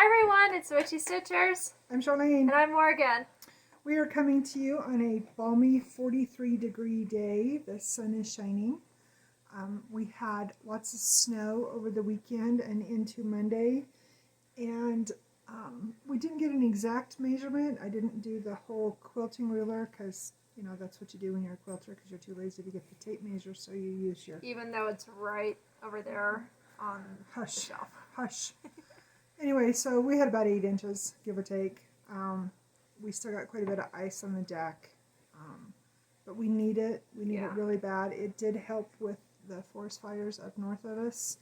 Hi everyone, it's Witchy Stitchers. I'm Charlene. And I'm Morgan. We are coming to you on a balmy 43-degree day. The sun is shining. We had lots of snow over the weekend and into Monday. And we didn't get an exact measurement. I didn't do the whole quilting ruler because, you know, that's what you do when you're a quilter because you're too lazy to get the tape measure, so you use your... Even though it's right over there on the shelf. Hush. Anyway, so we had about 8 inches, give or take. We still got quite a bit of ice on the deck, but we need it. We need it really bad. It did help with the forest fires up north of us.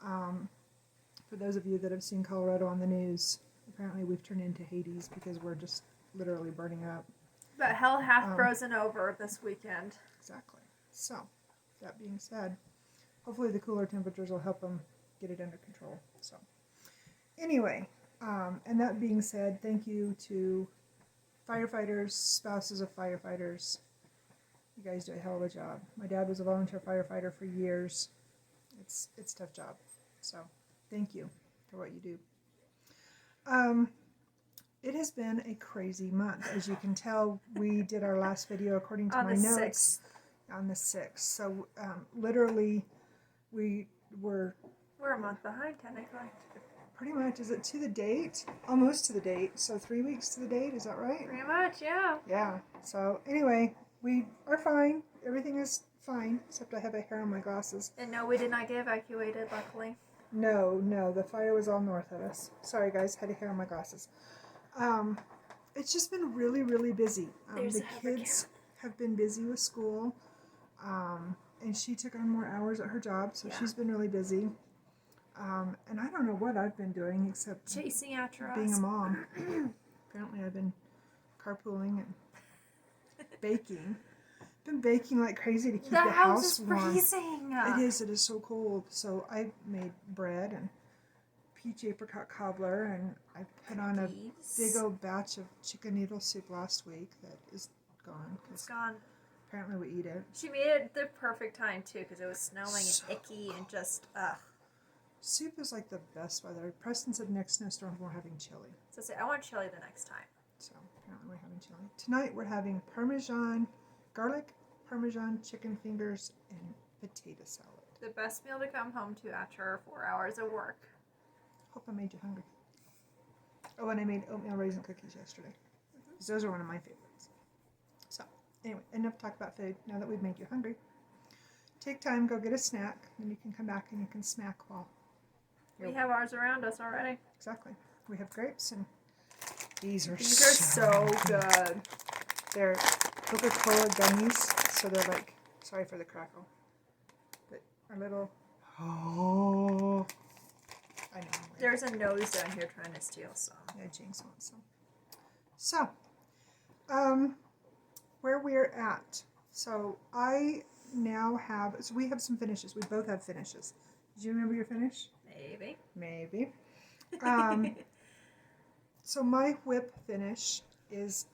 For those of you that have seen Colorado on the news, apparently we've turned into Hades because we're just literally burning up. But hell hath frozen over this weekend. Exactly. So, that being said, hopefully the cooler temperatures will help them get it under control. So, anyway, and that being said, thank you to firefighters, spouses of firefighters. You guys do a hell of a job. My dad was a volunteer firefighter for years. It's a tough job. So, thank you for what you do. It has been a crazy month. As you can tell, we did our last video according to my notes on the 6th. So, literally, we're a month behind, technically. Pretty much. Is it to the date? Almost to the date. So 3 weeks to the date. Is that right? Pretty much, yeah. Yeah. So anyway, we are fine. Everything is fine, except I have a hair on my glasses. And no, we did not get evacuated, luckily. No. The fire was all north of us. Sorry, guys. Had a hair on my glasses. It's just been really, really busy. The kids have been busy with school. And she took on more hours at her job, so she's been really busy. And I don't know what I've been doing except chasing after being a mom. Apparently I've been carpooling and baking. Been baking like crazy to keep the house warm. Freezing. It is so cold. So I made bread and peach apricot cobbler, and I put on a big old batch of chicken noodle soup last week that is gone. It's gone. Apparently we eat it. She made it the perfect time too because it was snowing and icky and just Soup is like the best weather. Preston said next snowstorm we're having chili. So say I want chili the next time. So apparently we're having chili. Tonight we're having garlic parmesan chicken fingers and potato salad. The best meal to come home to after 4 hours of work. Hope I made you hungry. Oh, and I made oatmeal raisin cookies yesterday. Because those are one of my favorites. So anyway, enough talk about food. Now that we've made you hungry, take time, go get a snack, then you can come back and you can snack while. We have ours around us already. Exactly. We have grapes, and these are so good. They're Coca-Cola gummies, so they're like, sorry for the crackle, but a little, I know. There's a nose down here trying to steal some. Yeah, Jinx wants some. So, where we're at. So, we have some finishes. We both have finishes. Do you remember your finish? Maybe. So my whip finish is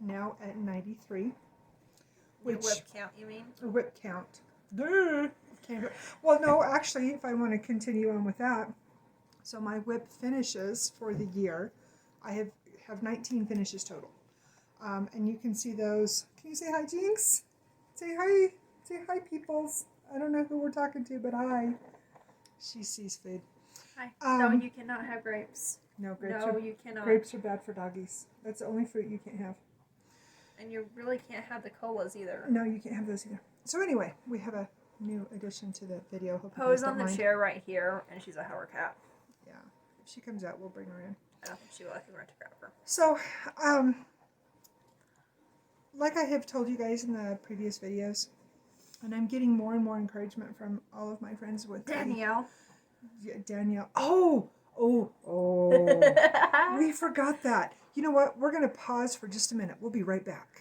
now at 93. Your whip count, you mean? A whip count. Well, no, actually, if I want to continue on with that. So my whip finishes for the year, I have 19 finishes total. And you can see those. Can you say hi, Jinx? Say hi. Say hi, peoples. I don't know who we're talking to, but hi. She sees food. Hi. No, you cannot have grapes. No, you cannot. Grapes are bad for doggies. That's the only fruit you can't have. And you really can't have the colas either. No, you can't have those either. So anyway, we have a new addition to the video. Hope Pose on the chair right here, and she's a hower cat. Yeah. If she comes out, we'll bring her in. I don't think she will. I think we're going to grab her. So, like I have told you guys in the previous videos, and I'm getting more and more encouragement from all of my friends with Danielle. Danielle. Oh! We forgot that. You know what? We're going to pause for just a minute. We'll be right back.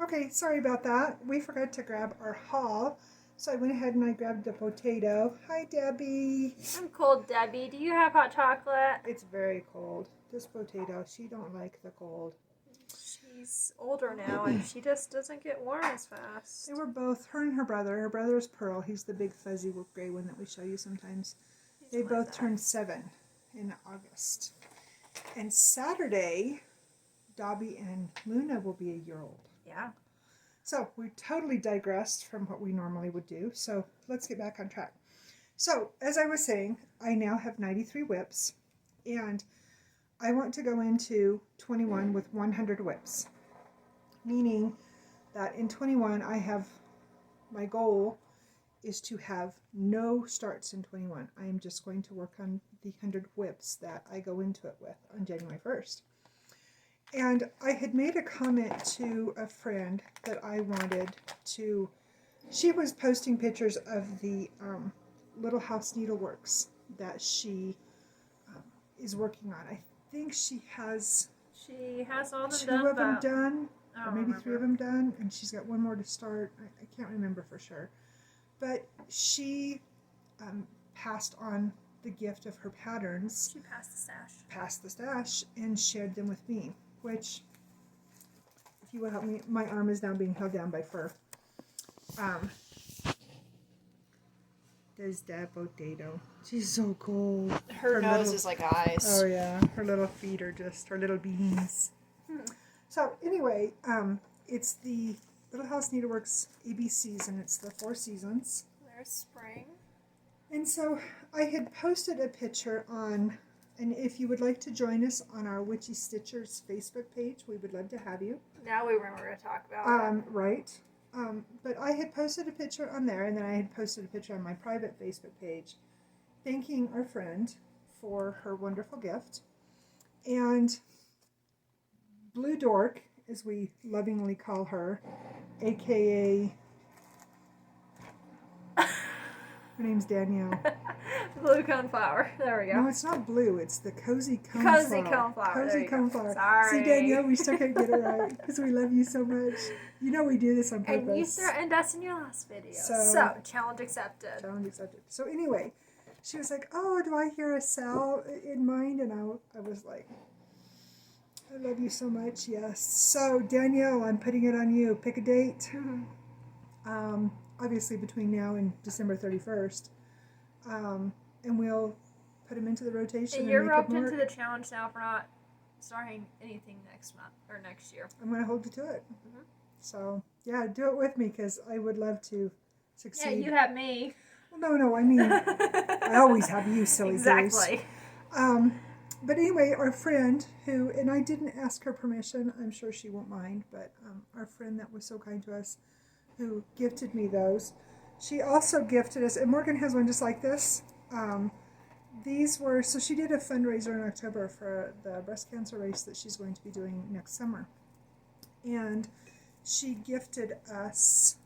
Okay, sorry about that. We forgot to grab our haul. So I went ahead and I grabbed the potato. Hi, Debbie. I'm cold, Debbie. Do you have hot chocolate? It's very cold. This potato, she don't like the cold. She's older now, and she just doesn't get warm as fast. They were both, her and her brother. Her brother is Pearl. He's the big fuzzy gray one that we show you sometimes. They both turned 7 in August. And Saturday, Dobby and Luna will be a year old. Yeah. So we totally digressed from what we normally would do. So let's get back on track. So as I was saying, I now have 93 whips. And I want to go into 21 with 100 whips. Meaning that in 21, my goal is to have no starts in 21. I am just going to work on the 100 whips that I go into it with on January 1st. And I had made a comment to a friend that I wanted to, she was posting pictures of the Little House Needleworks that she is working on. I think she has all of them 2 done, of them done, or maybe 3 of them remember. done, and she's got 1 more to start. I can't remember for sure. But she passed on the gift of her patterns. She passed the stash and shared them with me, which, if you will help me, my arm is now being held down by fur. There's that potato. She's so cold. Her nose is like eyes. Oh yeah, her little feet are just her little beans. So anyway, it's the Little House Needleworks ABCs, and it's the 4 seasons. There's spring. And so I had posted a picture on, and if you would like to join us on our Witchy Stitchers Facebook page, we would love to have you. Now we remember to talk about it. Right. But I had posted a picture on there, and then I had posted a picture on my private Facebook page thanking our friend for her wonderful gift. And Blue Dork, as we lovingly call her, aka her name's Danielle. Blue coneflower. There we go. No, it's not blue. It's the cozy coneflower. Cozy coneflower. Cozy coneflower. Sorry. See, Danielle, we still can't get it right because we love you so much. You know we do this on purpose. And you threatened us in your last video. So challenge accepted. Challenge accepted. So anyway, she was like, "Oh, do I hear a Sal in mind?" And I was like, "I love you so much." Yes. So Danielle, I'm putting it on you. Pick a date. Obviously between now and December 31st. And we'll put them into the rotation. And you're make roped it into the challenge now for not starting anything next month or next year. I'm going to hold you to it. So, yeah, do it with me because I would love to succeed. Yeah, you have me. Well, no, I mean, I always have you, silly Exactly. goose. But anyway, our friend who, and I didn't ask her permission, I'm sure she won't mind, but our friend that was so kind to us who gifted me those, she also gifted us, and Morgan has one just like this. These were, so she did a fundraiser in October for the breast cancer race that she's going to be doing next summer. And she gifted us,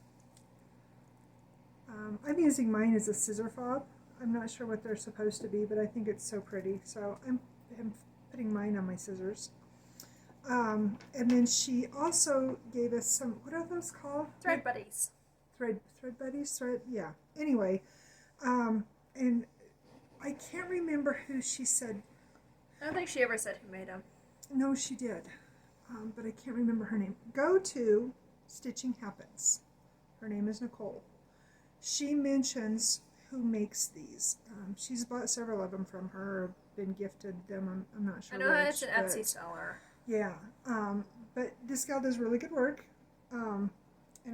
I'm using mine as a scissor fob. I'm not sure what they're supposed to be, but I think it's so pretty. So I'm putting mine on my scissors. And then she also gave us some, what are those called? Thread buddies. Thread buddies? Yeah. Anyway, and I can't remember who she said. I don't think she ever said who made them. No, she did. But I can't remember her name. Go to Stitching Happens. Her name is Nicole. She mentions who makes these. She's bought several of them from her, or been gifted them. I'm not sure. I know that it's an Etsy seller. Yeah. But this gal does really good work. And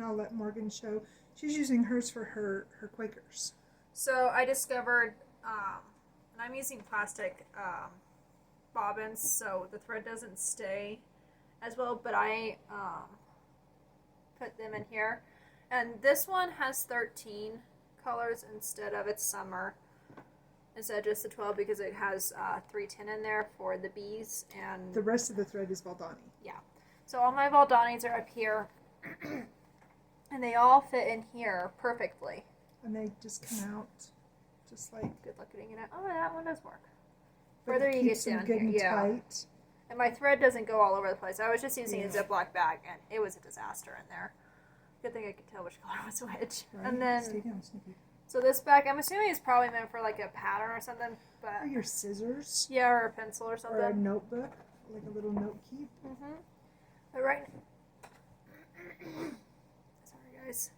I'll let Morgan show. She's using hers for her Quakers. So I discovered, and I'm using plastic bobbins, so the thread doesn't stay as well, but I put them in here. And this one has 13 colors instead of its summer, instead of just the 12, because it has 310 in there for the bees. And the rest of the thread is Valdani. Yeah. So all my Valdanis are up here, and they all fit in here perfectly. And they just come out just like... Good luck getting it out. Oh, that one does work. Further you get down good here. And yeah. tight. And my thread doesn't go all over the place. I was just using a Ziploc bag, and it was a disaster in there. Good thing I could tell which color was which. Right. And then, stay down, Snoopy. So this bag, I'm assuming it's probably meant for like a pattern or something. But or your scissors. Yeah, or a pencil or something. Or a notebook, like a little note keep. But sorry guys.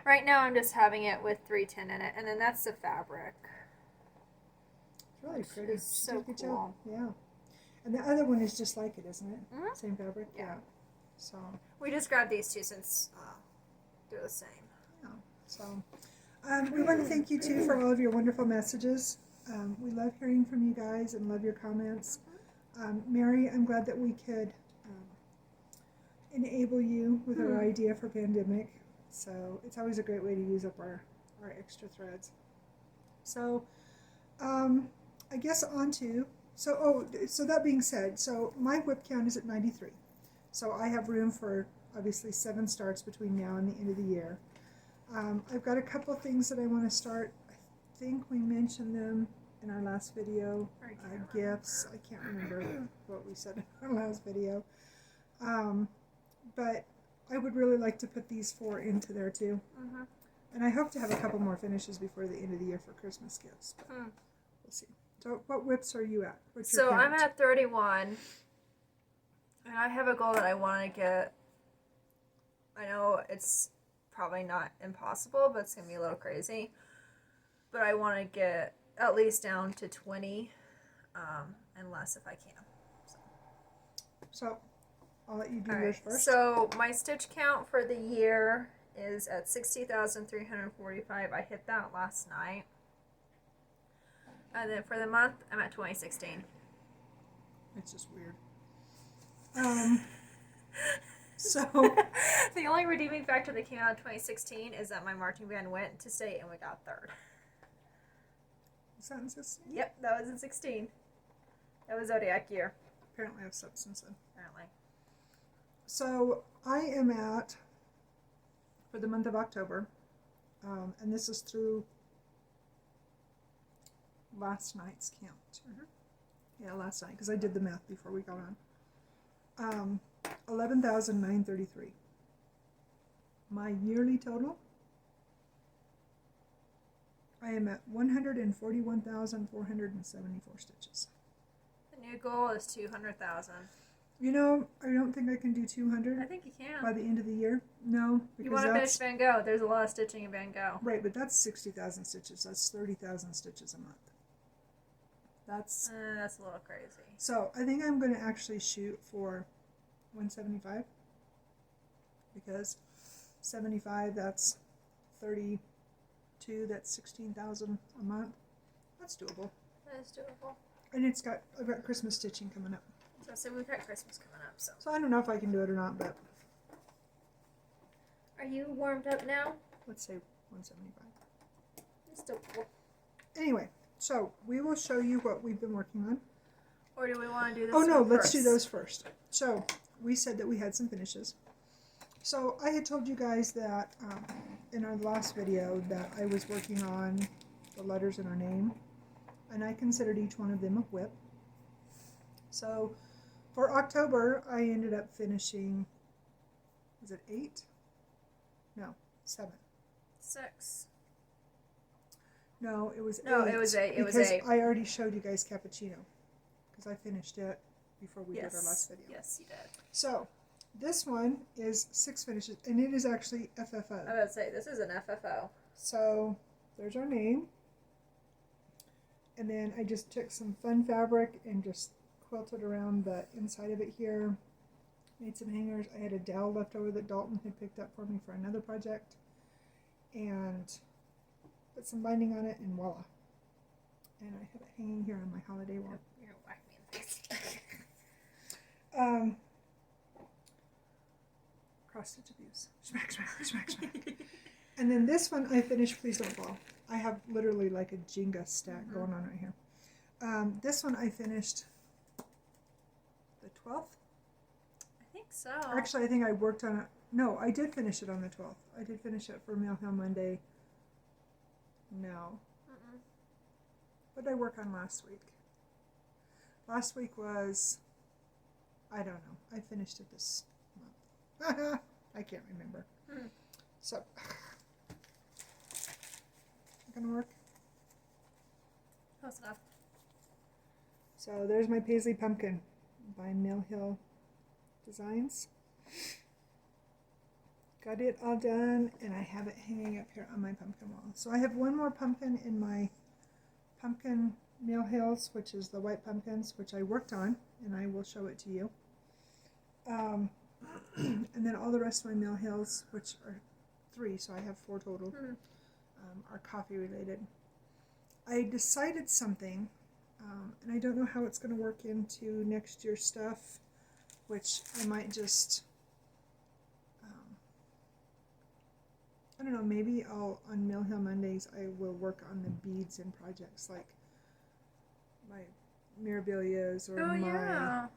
Right now I'm just having it with 310 in it, and then that's the fabric. really pretty. It's She so did a good job. cool. Yeah. And the other one is just like it, isn't it? Mhm. Same fabric? Yeah. So, We just grabbed these two since they're the same. yeah. So, we want to thank you too for all of your wonderful messages. We love hearing from you guys and love your comments. Mary, I'm glad that we could enable you with our idea for pandemic. So it's always a great way to use up our extra threads. So I guess so that being said, so my whip count is at 93. So I have room for obviously 7 starts between now and the end of the year. I've got a couple things that I want to start. I think we mentioned them in our last video. Gifts. I can't remember what we said in our last video. But I would really like to put these 4 into there too. Mm-hmm. And I hope to have a couple more finishes before the end of the year for Christmas gifts. But we'll see. So what whips are you at? What's your count? I'm at 31. And I have a goal that I want to get. I know it's probably not impossible, but it's going to be a little crazy. But I want to get at least down to 20 and less if I can. So I'll let you do yours first. So my stitch count for the year is at 60,345. I hit that last night. And then for the month, I'm at 2016. It's just weird. So the only redeeming factor that came out of 2016 is that my marching band went to state and we got 3rd. Was that in 16? Yep, that was in 16. That was Zodiac year. Apparently I have substance in. Apparently. So I am at, for the month of October, and this is through last night's count. Mm-hmm. Yeah, last night, because I did the math before we got on. 11,933. My yearly total, I am at 141,474 stitches. The new goal is 200,000. You know, I don't think I can do 200. I think you can. By the end of the year. No, because you want to finish Van Gogh. There's a lot of stitching in Van Gogh. Right, but that's 60,000 stitches. That's 30,000 stitches a month. That's a little crazy. So I think I'm going to actually shoot for 175, because 75, that's 32, that's 16,000 a month. That's doable. That is doable. And I've got Christmas stitching coming up. So we've got Christmas coming up. So I don't know if I can do it or not, but. Are you warmed up now? Let's say 175. It's still cool. Anyway, so we will show you what we've been working on. Or do we want to do this? Oh no, let's first? do those first. So we said that we had some finishes. So I had told you guys that in our last video that I was working on the letters in our name, and I considered each one of them a whip. So for October, I ended up finishing, was it 8? No, 7. 6. No, it was 8. No, it was 8. It was 8. Because I already showed you guys Cappuccino, because I finished it before we did our last video. Yes, you did. So this one is 6 finishes, and it is actually FFO. I was about to say, this is an FFO. So there's our name. And then I just took some fun fabric and just quilted around the inside of it here. Made some hangers. I had a dowel left over that Dalton had picked up for me for another project. And put some binding on it, and voila. And I have it hanging here on my holiday wall. You're going to whack me in the face. Cross stitch abuse. Smack, smack, smack, smack. And then this one I finished Please Don't Fall. I have literally like a Jenga stack going on right here. This one I finished the 12th. I think so. Actually, I think I worked on it. No, I did finish it on the 12th. I did finish it for Mail Hill Monday. No. What did I work on last week? Last week was, I don't know. I finished it this month. I can't remember. So, gonna work. Close enough. So there's my Paisley Pumpkin by Mill Hill Designs. Got it all done, and I have it hanging up here on my pumpkin wall. So I have one more pumpkin in my pumpkin Mail Hills, which is the white pumpkins, which I worked on, and I will show it to you. And then all the rest of my Mail Hills, which are 3, so I have 4 total, are coffee related. I decided something, and I don't know how it's going to work into next year's stuff, which I might just, I don't know, maybe on Mill Hill Mondays, I will work on the beads and projects, like my Mirabilias or my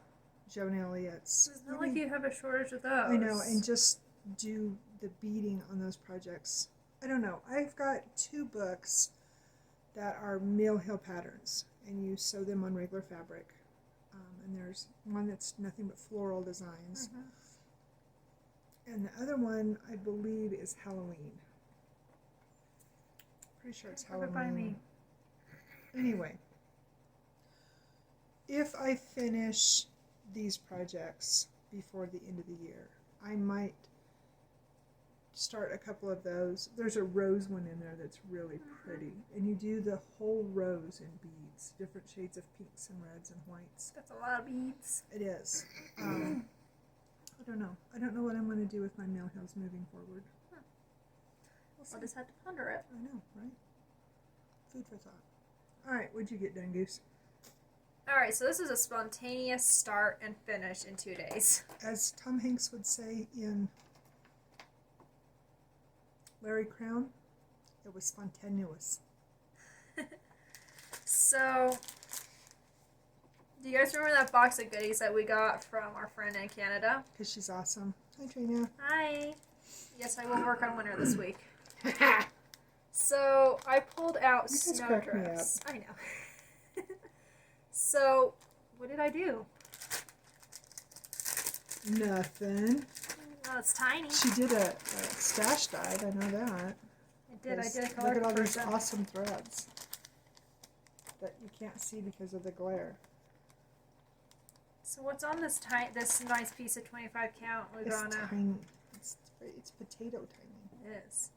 Joan Elliott's. It's not like you have a shortage of those. I know, and just do the beading on those projects. I don't know. I've got 2 books that are Mill Hill patterns, and you sew them on regular fabric. And there's one that's nothing but floral designs. And the other one, I believe, is Halloween. Pretty sure it's Halloween. By me. Anyway, if I finish these projects before the end of the year, I might start a couple of those. There's a rose one in there that's really pretty, and you do the whole rose in beads, different shades of pinks and reds and whites. That's a lot of beads. It is. I don't know. I don't know what I'm going to do with my Mail Hills moving forward. I'll just have to ponder it. I know, right? Food for thought. All right, what'd you get done, Goose? All right, so this is a spontaneous start and finish in 2 days. As Tom Hanks would say in Larry Crown, it was spontaneous. So, do you guys remember that box of goodies that we got from our friend in Canada? Because she's awesome. Hi, Trina. Hi. Yes, I will work on winter this week. So, I pulled out snowdrifts. I know. So, what did I do? Nothing. Oh, it's tiny. She did a stash dive, I know that. I did a color Look at all these conversion. awesome threads that you can't see because of the glare. So what's on this nice piece of 25 count we're It's gonna... tiny. It's potato tiny. It is.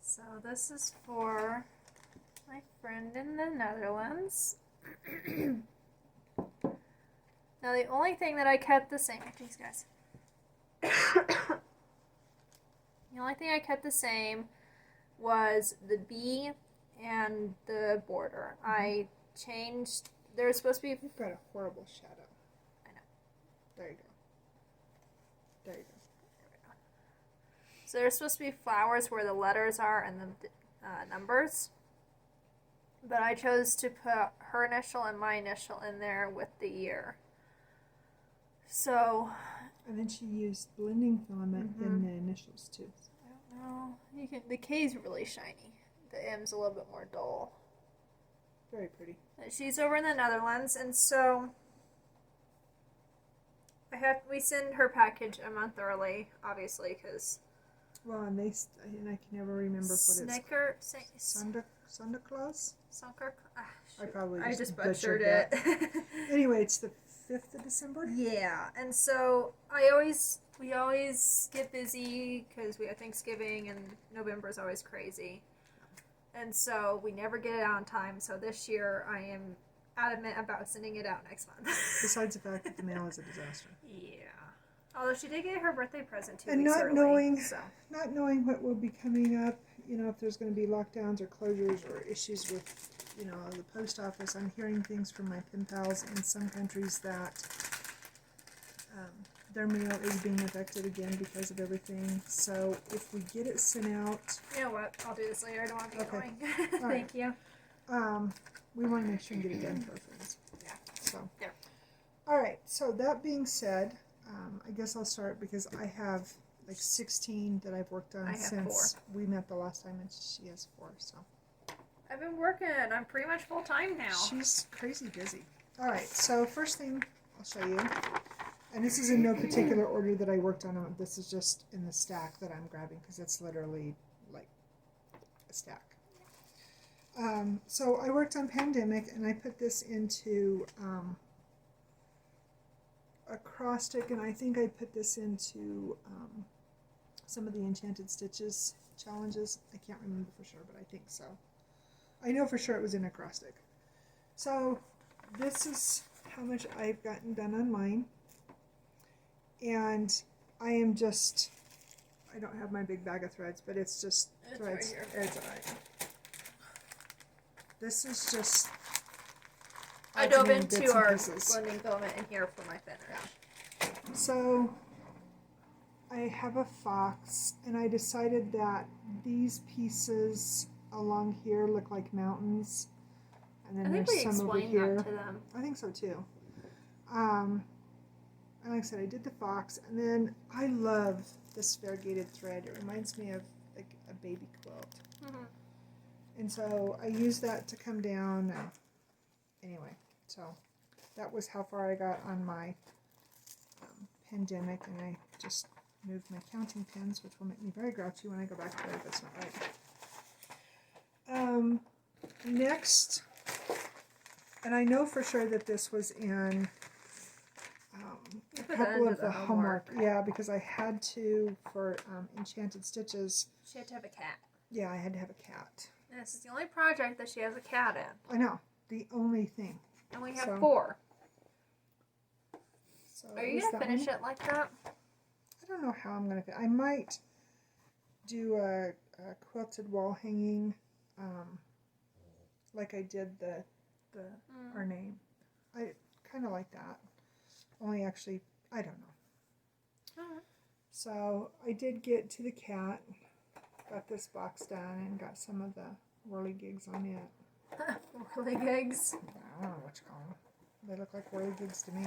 So this is for my friend in the Netherlands. Now the only thing that I kept the same... Thanks, guys. The only thing I kept the same was the bee and the border. I changed... There's supposed to be... You've got a horrible shadow. I know. There you go. There you go. So there's supposed to be flowers where the letters are and the numbers. But I chose to put her initial and my initial in there with the year. So... And then she used blending filament in the initials too. I don't know. The K's really shiny. The M's a little bit more dull. Very pretty. She's over in the Netherlands, and so we send her package a month early, obviously, because... Well, and I can never remember what it's Santa Claus? I just butchered it. Anyway, it's the 5th of December? Yeah, and so we always get busy because we have Thanksgiving and November is always crazy. And so we never get it out on time. So this year I am adamant about sending it out next month. Besides the fact that the mail is a disaster. Yeah. Although she did get her birthday present 2 and weeks not early. Not knowing what will be coming up, if there's going to be lockdowns or closures or issues with, the post office. I'm hearing things from my pen pals in some countries that their mail is being affected again because of everything. So if we get it sent out... You know what? I'll do this later. I don't want to be annoying. Right. Thank you. We want to make sure and get it done for our friends. Yeah. So. Yeah. All right. So that being said, I guess I'll start because I have like 16 that I've worked on since 4. we met the last time, and she has 4. So. I've been working. I'm pretty much full time now. She's crazy busy. All right. So first thing I'll show you, and this is in no particular order that I worked on them. This is just in the stack that I'm grabbing because it's literally like a stack. So I worked on Pandemic, and I put this into acrostic, and I think I put this into some of the Enchanted Stitches challenges. I can't remember for sure, but I think so. I know for sure it was in acrostic. So this is how much I've gotten done on mine. And I am just, I don't have my big bag of threads, but it's just threads. Right here. It's alright. This is just, I dove bits into and our pieces. blending filament in here for my finish. So I have a fox, and I decided that these pieces along here look like mountains, and then I think there's we some over explained here. that to them. I think so too. And like I said, I did the fox, and then I love this variegated thread. It reminds me of like a baby quilt. Mm-hmm. And so I used that to come down. And anyway, so that was how far I got on my pandemic, and I just moved my counting pins, which will make me very grouchy when I go back there if it's not right. Next, and I know for sure that this was in a couple of the homework. Yeah, because I had to for Enchanted Stitches. She had to have a cat. Yeah, I had to have a cat. And this is the only project that she has a cat in. I know, the only thing. And we have So- 4. So Are you is going to that finish one? it like that? I don't know how I'm going to. I might do a quilted wall hanging, like I did the our name. I kind of like that. Only actually, I don't know. Alright. So I did get to the cat, got this box done, and got some of the whirligigs on it. Whirligigs. I don't know what you call them. They look like whirligigs to me.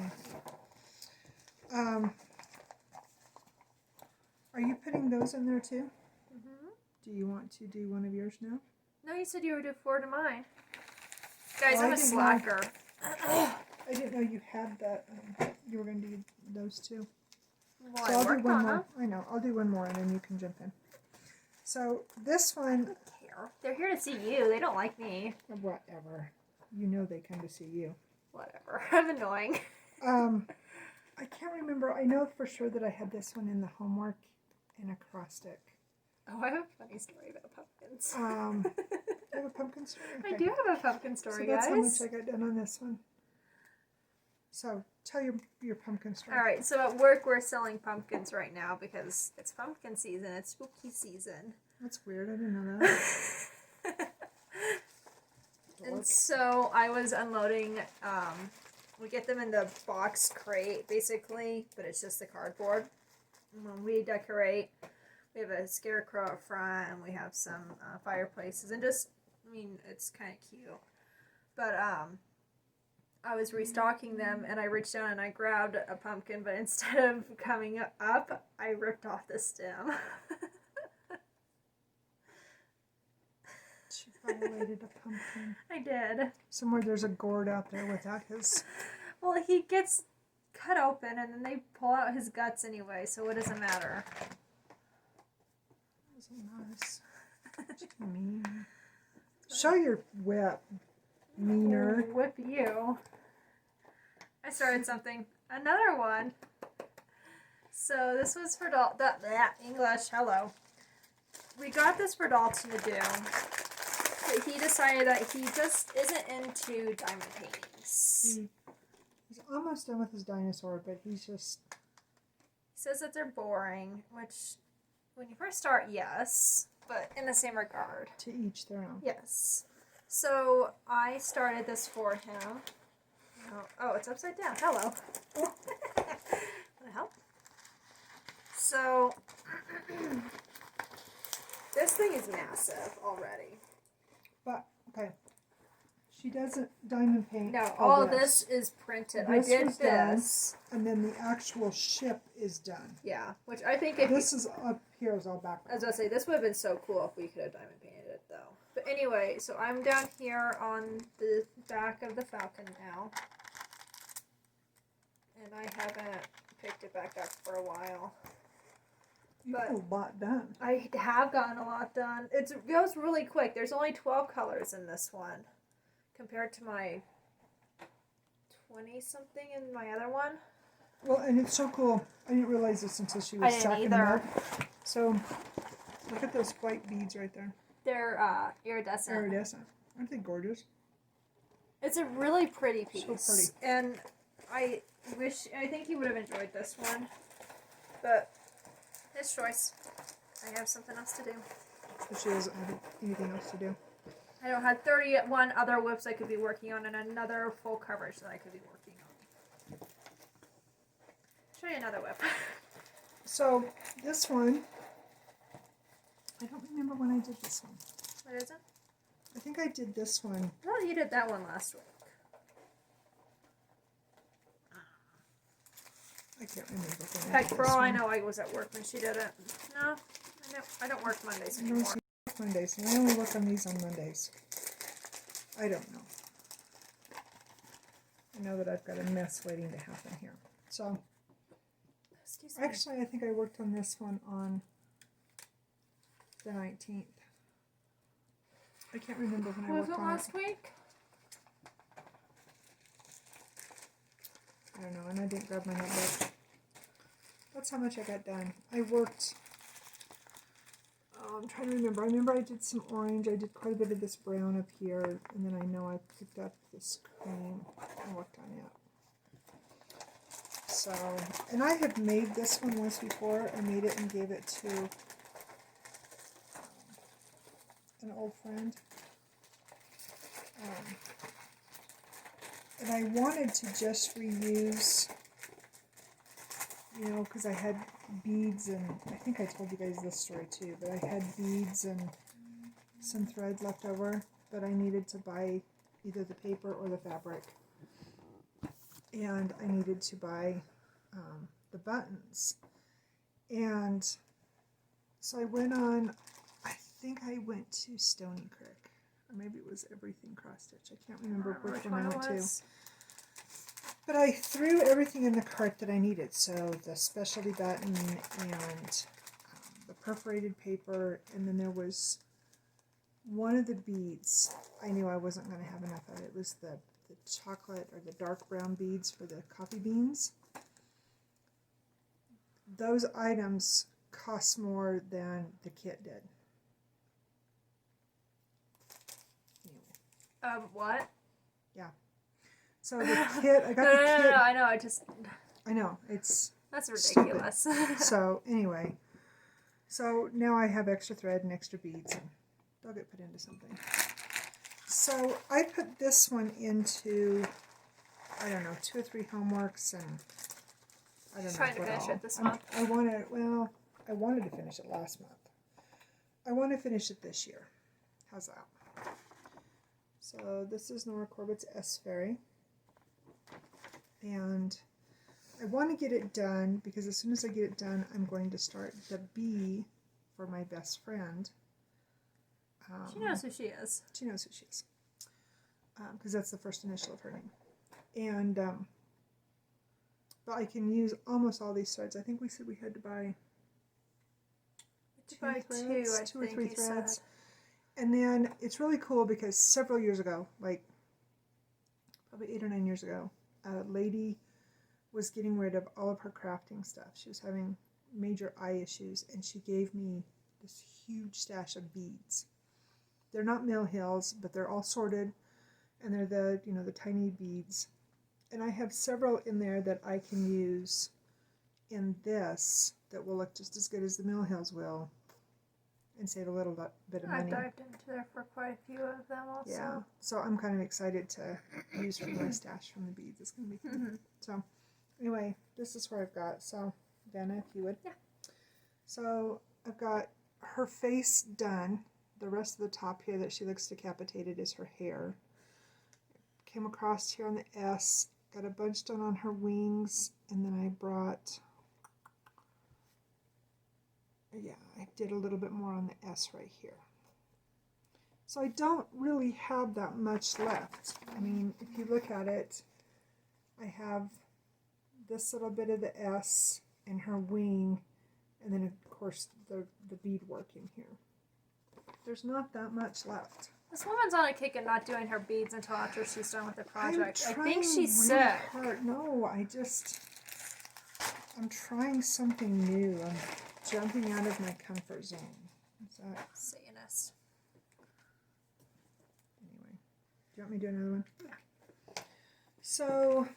Are you putting those in there too? Mm-hmm. Do you want to do one of yours now? No, you said you would do 4 to mine. Guys, Oh, I'm I a didn't know. slacker. I didn't know you had that. You were going to do those too. Well, So I I'll do worked one on more. them. I know. I'll do one more and then you can jump in. So this I one, don't care. They're here to see you. They don't like me. whatever. You know they come to see you. Whatever. I'm annoying. I can't remember. I know for sure that I had this one in the homework in acrostic. Oh, I have a funny story about pumpkins. You have a pumpkin story? I Okay. do have a pumpkin story, So that's how much guys. I got done on this one. So tell your pumpkin story. All right, so at work we're selling pumpkins right now because it's pumpkin season. It's spooky season. That's weird. I didn't know that. And so I was unloading. We get them in the box crate, basically, but it's just the cardboard. And when we decorate, we have a scarecrow up front, and we have some fireplaces, and just, I mean, it's kind of cute. But I was restocking them, and I reached down and I grabbed a pumpkin, but instead of coming up, I ripped off the stem. She violated a pumpkin. I did. Somewhere there's a gourd out there without his. Well, he gets cut open, and then they pull out his guts anyway, so what does it matter? Wasn't nice. Mean. Show your whip, meaner. Oh, whip you. I started something. Another one. So this was for English. Hello. We got this for Dalton to do, but he decided that he just isn't into diamond paintings. He's almost done with his dinosaur, but he's just. He says that they're boring, which, when you first start, yes, but in the same regard. To each their own. Yes. So I started this for him. Oh, it's upside down. Hello. Want to help? So this thing is massive already. But okay, she doesn't diamond paint. No, all this is printed. I This did was done. this. And then the actual ship is done. Yeah, which I think if This is up here is all back. I was gonna say, this would have been so cool if we could have diamond painted it, though. But anyway, so I'm down here on the back of the Falcon now. And I haven't picked it back up for a while. You got a lot done. I have gotten a lot done. It goes really quick. There's only 12 colors in this one, compared to my 20-something in my other one. Well, and it's so cool. I didn't realize this until she was I didn't stacking them either. up. So, look at those white beads right there. They're iridescent. Iridescent. Aren't they gorgeous? It's a really pretty piece. So pretty. And I think he would have enjoyed this one. But his choice. I have something else to do. So she doesn't have anything else to do. I don't have 31 other whips I could be working on and another full coverage that I could be working on. Show you another whip. So this one, I don't remember when I did this one. What is it? I think I did this one. Well, you did that one last week. I can't remember. In fact, for all I know, I was at work when she did it. No, I don't work Mondays anymore. No, Mondays. And I only work on these on Mondays. I don't know. I know that I've got a mess waiting to happen here. So, Excuse me. actually, I think I worked on this one on the 19th. I can't remember when I Was worked it on last week? I don't know, and I didn't grab my notebook. That's how much I got done. I worked, I'm trying to remember. I remember I did some orange. I did quite a bit of this brown up here, and then I know I picked up this cream and worked on it. So, and I had made this one once before. I made it and gave it to an old friend. And I wanted to just reuse, you know, because I had beads, and I think I told you guys this story too, but I had beads and some thread left over, but I needed to buy either the paper or the fabric. And I needed to buy the buttons. And so I went on, I think I went to Stony Creek. Or maybe it was Everything Cross Stitch. I can't remember which one I went to. But I threw everything in the cart that I needed. So the specialty button and the perforated paper. And then there was one of the beads. I knew I wasn't going to have enough of it. It was the chocolate or the dark brown beads for the coffee beans. Those items cost more than the kit did. What? Yeah. So the kit, I got the kit. No, I know, I know, it's that's ridiculous. So anyway, so now I have extra thread and extra beads, and they'll get put into something. So I put this one into, I don't know, 2 or 3 homeworks, and I don't know Trying to what finish all. it this month. I wanted to finish it last month. I want to finish it this year. How's that? So this is Nora Corbett's S Fairy. And I want to get it done because as soon as I get it done, I'm going to start the B for my best friend. She knows who she is. She knows who she is. Because that's the first initial of her name. And, but I can use almost all these threads. I think we said we had to buy two or three threads. And then it's really cool because several years ago, like probably 8 or 9 years ago, a lady was getting rid of all of her crafting stuff. She was having major eye issues, and she gave me this huge stash of beads. They're not Mill Hills, but they're all sorted, and they're the, you know, the tiny beads. And I have several in there that I can use in this that will look just as good as the Mill Hills will, and save a little bit of money. I've dived into there for quite a few of them also. Yeah, so I'm kind of excited to use for my stash from the beads. It's going to be fun. Mm-hmm. So anyway, this is where I've got. So Vanna, if you would. Yeah. So I've got her face done. The rest of the top here that she looks decapitated is her hair. Came across here on the S. Got a bunch done on her wings. And then I brought... Yeah, I did a little bit more on the S right here. So I don't really have that much left. I mean, if you look at it, I have this little bit of the S and her wing, and then of course the beadwork in here. There's not that much left. This woman's on a kick and not doing her beads until after she's done with the project. I think she's really sick. Hard. No, I'm trying something new. I'm jumping out of my comfort zone. Is that... Satanist. Anyway. Do you want me to do another one? Yeah. So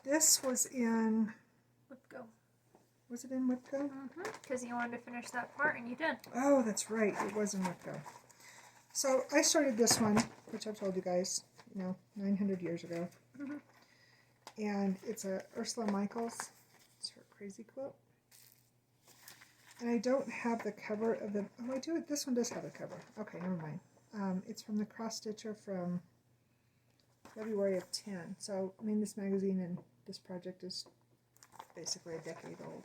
this was in, Whipco. was it in Whipco? Because you wanted to finish that part, and you did. Oh, that's right. It was in Whipco. So I started this one, which I've told you guys, 900 years ago. And it's a Ursula Michaels. It's her crazy quilt. And I don't have the cover of the... Oh, I do. This one does have a cover. Okay, never mind. It's from the cross stitcher from February of 10. So, I mean, this magazine and this project is basically a decade old.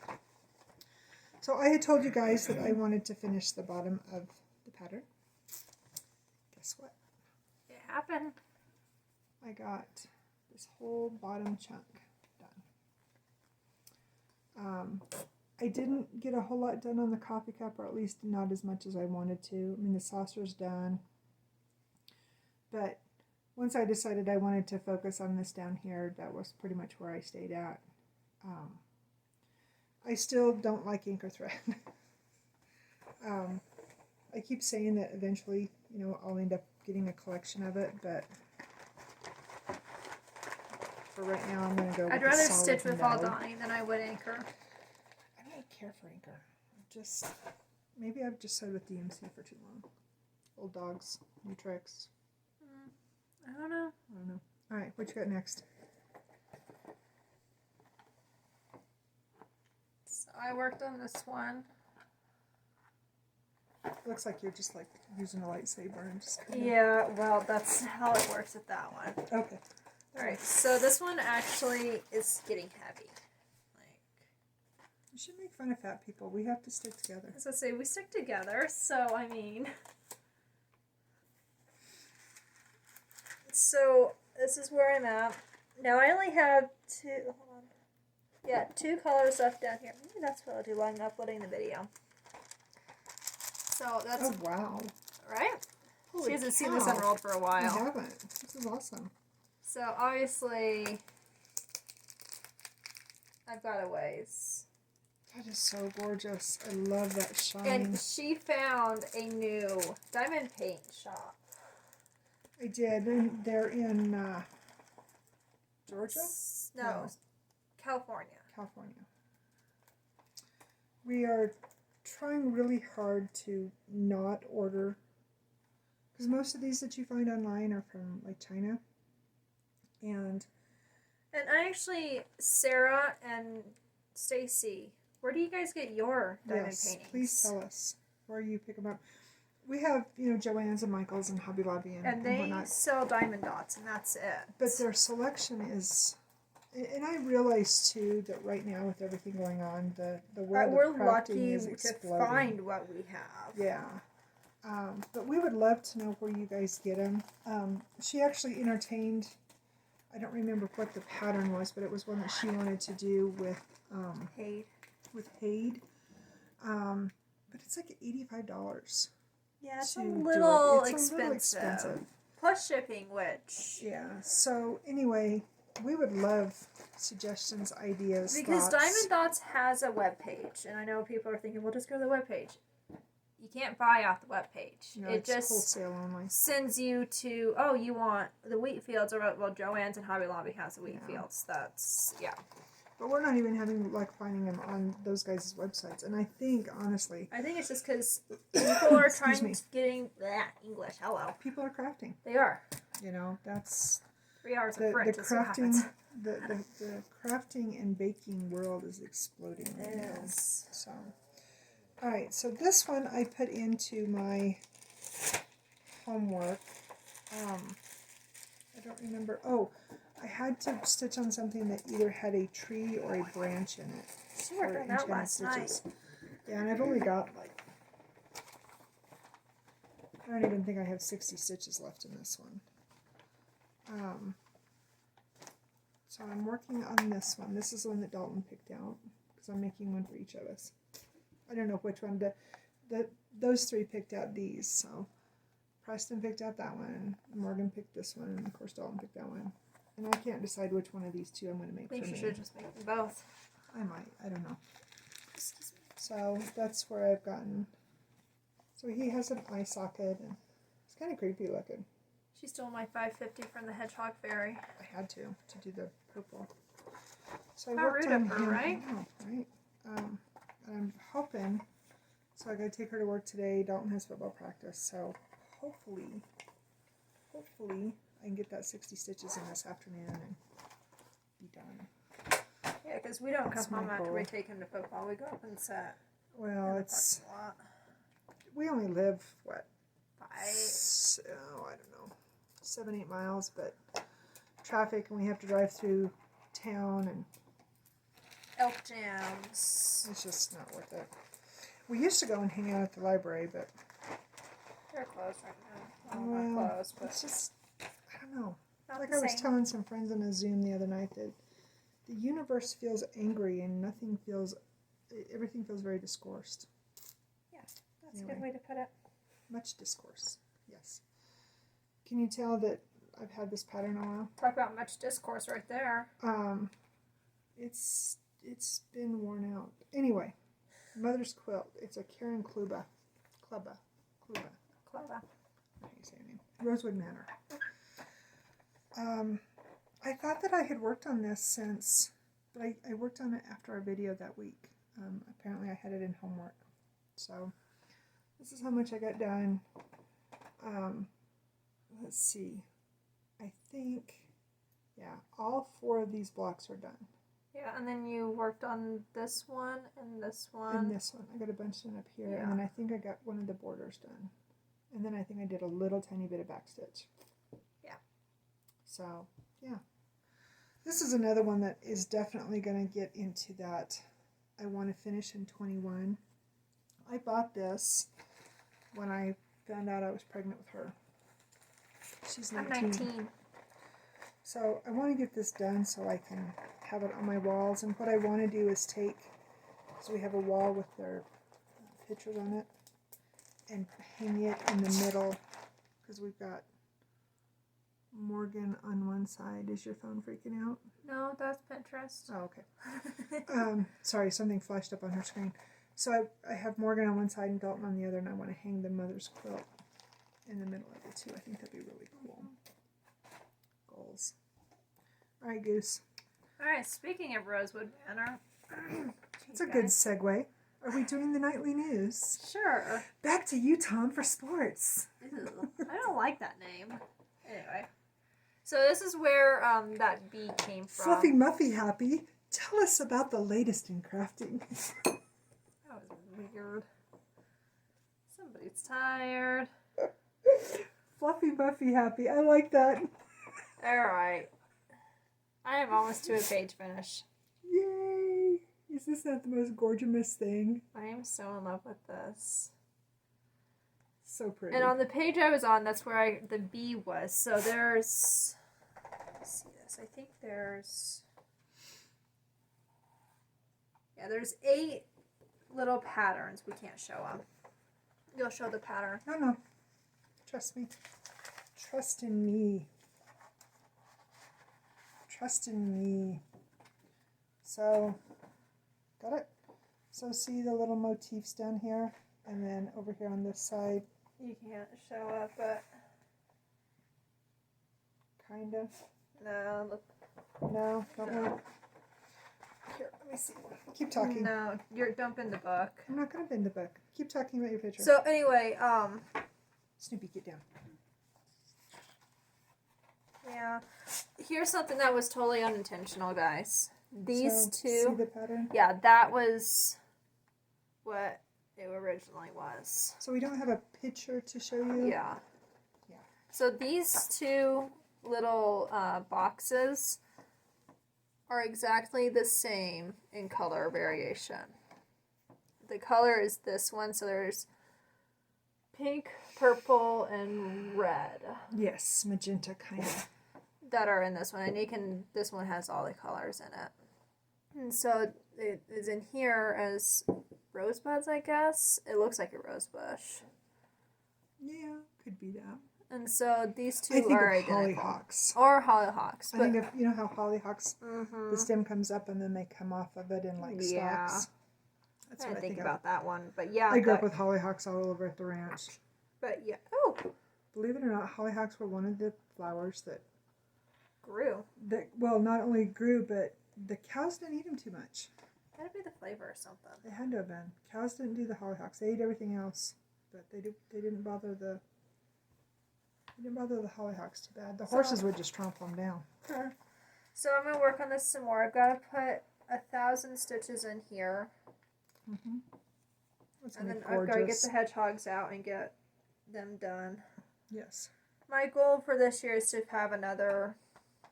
So I had told you guys that I wanted to finish the bottom of the pattern. Guess what? It happened. I got this whole bottom chunk done. I didn't get a whole lot done on the coffee cup, or at least not as much as I wanted to. I mean, the saucer's done. But once I decided I wanted to focus on this down here, that was pretty much where I stayed at. I still don't like ink or thread. I keep saying that eventually, I'll end up getting a collection of it, but for right now, I'm going to go with I'd rather solid stitch with no. Aldani than I would anchor. I don't care for anchor. Maybe I've just sewed with DMC for too long. Old dogs, new tricks. I don't know. All right, what you got next? So I worked on this one. Looks like you're just like using a lightsaber and just kind of... Yeah, well, that's how it works with that one. Okay. Alright, so this one actually is getting heavy. You should make fun of fat people. We have to stick together. As I say, we stick together, so I mean... So, this is where I'm at. Now, I only have two colors left down here. Maybe that's what I'll do while I'm uploading the video. So, that's... Oh, wow. Right? Holy She hasn't seen cow. this unrolled for a while. I haven't. This is awesome. So, obviously, I've got a ways. That is so gorgeous. I love that shine. And she found a new diamond paint shop. I did. And they're in Georgia? No, California. California. We are trying really hard to not order, because most of these that you find online are from like China. And I actually, Sarah and Stacy, where do you guys get your diamond paintings? Please tell us where you pick them up. We have, Joann's and Michael's and Hobby Lobby and they whatnot. sell diamond dots, and that's it. But their selection is, and I realize too that right now with everything going on, the world we're of crafting lucky is to exploding. find what we have. Yeah. But we would love to know where you guys get them. She actually entertained, I don't remember what the pattern was, but it was one that she wanted to do with Hade. But it's like $85. Yeah, it's to a do it. little It's a little expensive. expensive. Plus shipping, which... Yeah, so anyway, we would love suggestions, ideas, Because thoughts. Diamond Dots has a webpage, and I know people are thinking, well, just go to the webpage. You can't buy off the webpage. No, it it's just wholesale only. sends you to, you want the wheat fields, or, well, Joann's and Hobby Lobby has the wheat fields. That's, But we're not even having luck finding them on those guys' websites. And I think, honestly... I think it's just because people are Excuse me. getting... English, hello. People are crafting. They are. That's... 3 hours The of French. crafting... The crafting and baking world is exploding right now. So... Alright, so this one I put into my homework. I don't remember... Oh... I had to stitch on something that either had a tree or a branch in it. She worked on that last night. Yeah, and I've only got I don't even think I have 60 stitches left in this one. So I'm working on this one. This is the one that Dalton picked out, because I'm making one for each of us. I don't know which one. Those three picked out these. So Preston picked out that one, Morgan picked this one, and of course Dalton picked that one. And I can't decide which one of these two I'm going to make for me. I think you should just make them both. I might. I don't know. So that's where I've gotten. So he has an eye socket, and it's kind of creepy looking. She stole my $5.50 from the Hedgehog Fairy. I had to do the purple. So I How worked rude on of her, him, right? I know, right? And I'm hoping. So I got to take her to work today. Dalton has football practice, so hopefully I can get that 60 stitches in this afternoon and be done. Yeah, because we don't That's come home my after goal. we take him to football. We go up and sit Well, in the it's parking lot. we only live what? 5. So, I don't know, 7-8 miles, but traffic and we have to drive through town and Elk jams. it's just not worth it. We used to go and hang out at the library, but They're closed right now. Well, well, not closed, but it's just, I don't know. not Like the I was same. telling some friends on a Zoom the other night that the universe feels angry and everything feels very discoursed. Yeah, that's a Anyway. good way to put it. Much discourse, yes. Can you tell that I've had this pattern a while? Talk about much discourse right there. It's been worn out. Anyway, Mother's Quilt. It's a Karen Kluba. Clever. I don't know how you say her name. Rosewood Manor. I thought that I had worked on this since, but I worked on it after our video that week. Apparently I had it in homework. So this is how much I got done. Let's see. I think, yeah, all 4 of these blocks are done. Yeah, and then you worked on this one and this one. And this one. I got a bunch done up here. Yeah. And then I think I got one of the borders done. And then I think I did a little tiny bit of backstitch. Yeah. So, yeah. This is another one that is definitely going to get into that I want to finish in 21. I bought this when I found out I was pregnant with her. She's 19. I'm 19. So I want to get this done so I can have it on my walls. And what I want to do is take, so we have a wall with their pictures on it, and hang it in the middle, because we've got Morgan on one side. Is your phone freaking out? No, that's Pinterest. Oh, okay. Sorry, something flashed up on her screen. So I have Morgan on one side and Dalton on the other, and I want to hang the Mother's Quilt in the middle of it too. I think that'd be really cool. Goals. All right, Goose. All right, speaking of Rosewood Manor. That's a good segue. Are we doing the nightly news? Sure. Back to you, Tom, for sports. Ew, I don't like that name. Anyway. So this is where that bee came from. Fluffy Muffy Happy, tell us about the latest in crafting. That was weird. Somebody's tired. Fluffy Muffy Happy, I like that. Alright. I am almost to a page finish. Yay! Is this not the most gorgeous thing? I am so in love with this. So pretty. And on the page I was on, that's where the bee was. So there's... Let's see this. I think there's... Yeah, there's 8 little patterns. We can't show them. You'll show the pattern. No. Trust me. Trust in me. Trust in me. So, got it? So see the little motifs down here? And then over here on this side, You can't show it, but... kind of. No, look. No, don't work. Here, let me see. Keep talking. No, you're dumping the book. I'm not going to bend the book. Keep talking about your picture. So anyway, Snoopy, get down. yeah. Here's something that was totally unintentional, guys. These So, two... See the pattern? Yeah, that was what it originally was. So we don't have a picture to show you? Yeah. Yeah. So these 2 little boxes are exactly the same in color variation. The color is this one, so there's pink, purple, and red Yes, magenta kind of. that are in this one, and this one has all the colors in it. And so it is in here as rosebuds, I guess. It looks like a rose bush. Yeah, could be that. And so these 2 I think are of identical. hollyhocks. Or hollyhocks. I But, think of, you know how hollyhocks, Mhm. the stem comes up and then they come off of it in like Yeah. stalks. That's I what didn't I think think about that one. But yeah. I grew up with hollyhocks all over at the ranch. But yeah. Oh, believe it or not, hollyhocks were one of the flowers that Grew. well, not only grew, but the cows didn't eat them too much. That'd be the flavor or something. They had to have been. Cows didn't do the hollyhocks. They ate everything else, but they didn't bother the hollyhocks too bad. The horses would just trample them down. So I'm gonna work on this some more. I've got to put 1,000 stitches in here, Mm-hmm. and then I've got to get the hedgehogs out and get them done. Yes. My goal for this year is to have another.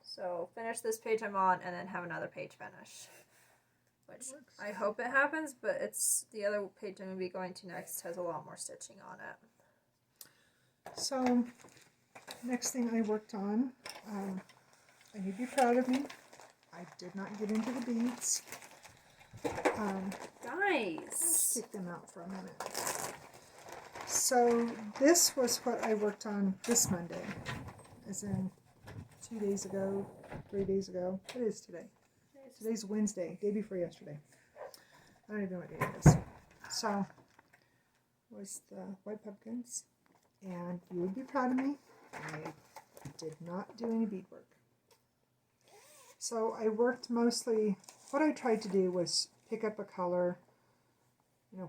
So finish this page I'm on, and then have another page finish. Which I hope it happens, but it's the other page I'm going to be going to next has a lot more stitching on it. So, next thing I worked on, and you'd be proud of me, I did not get into the beads. Guys! Let's kick them out for a minute. So, this was what I worked on this Monday, as in 2 days ago, 3 days ago. What is today? Today's Wednesday, day before yesterday. I don't even know what day it is. So, was the white pumpkins, and you would be proud of me. I did not do any beadwork. So I worked mostly, what I tried to do was pick up a color,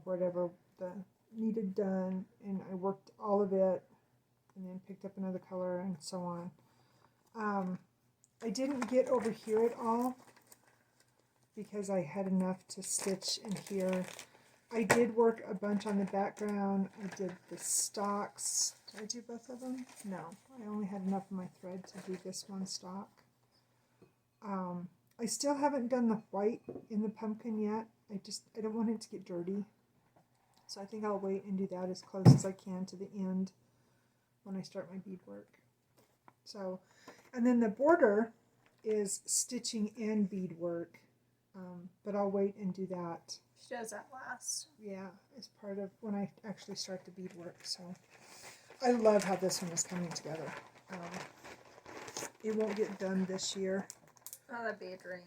whatever the needed done, and I worked all of it, and then picked up another color, and so on. I didn't get over here at all, because I had enough to stitch in here. I did work a bunch on the background. I did the stalks. Did I do both of them? No. I only had enough of my thread to do this one stalk. I still haven't done the white in the pumpkin yet. I don't want it to get dirty. So I think I'll wait and do that as close as I can to the end when I start my beadwork. So, and then the border is stitching and beadwork. But I'll wait and do that. She does that last. Yeah, as part of when I actually start the beadwork. So I love how this one is coming together. It won't get done this year. Oh, that'd be a dream.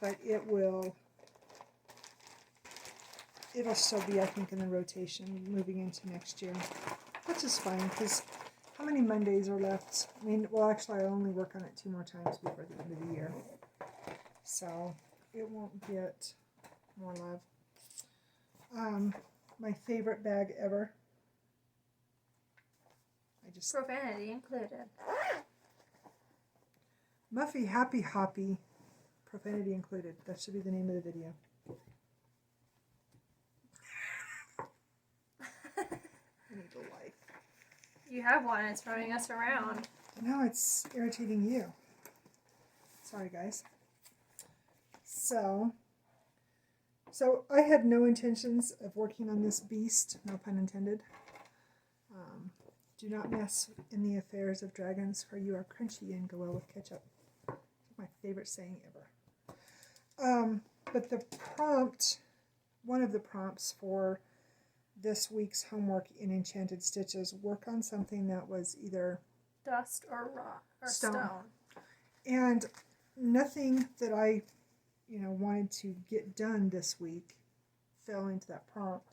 But it'll still be, I think, in the rotation moving into next year. Which is fine, because how many Mondays are left? I mean, well, actually, I'll only work on it 2 more times before the end of the year. So it won't get more love. My favorite bag ever. Profanity included. Muffy Happy Hoppy, profanity included. That should be the name of the video. I need a life. You have one. It's throwing us around. No, it's irritating you. Sorry, guys. So I had no intentions of working on this beast, no pun intended. Do not mess in the affairs of dragons, for you are crunchy and go well with ketchup. My favorite saying ever. But the prompt, one of the prompts for this week's homework in Enchanted Stitches, work on something that was either dust or rock or stone. And nothing that I wanted to get done this week fell into that prompt.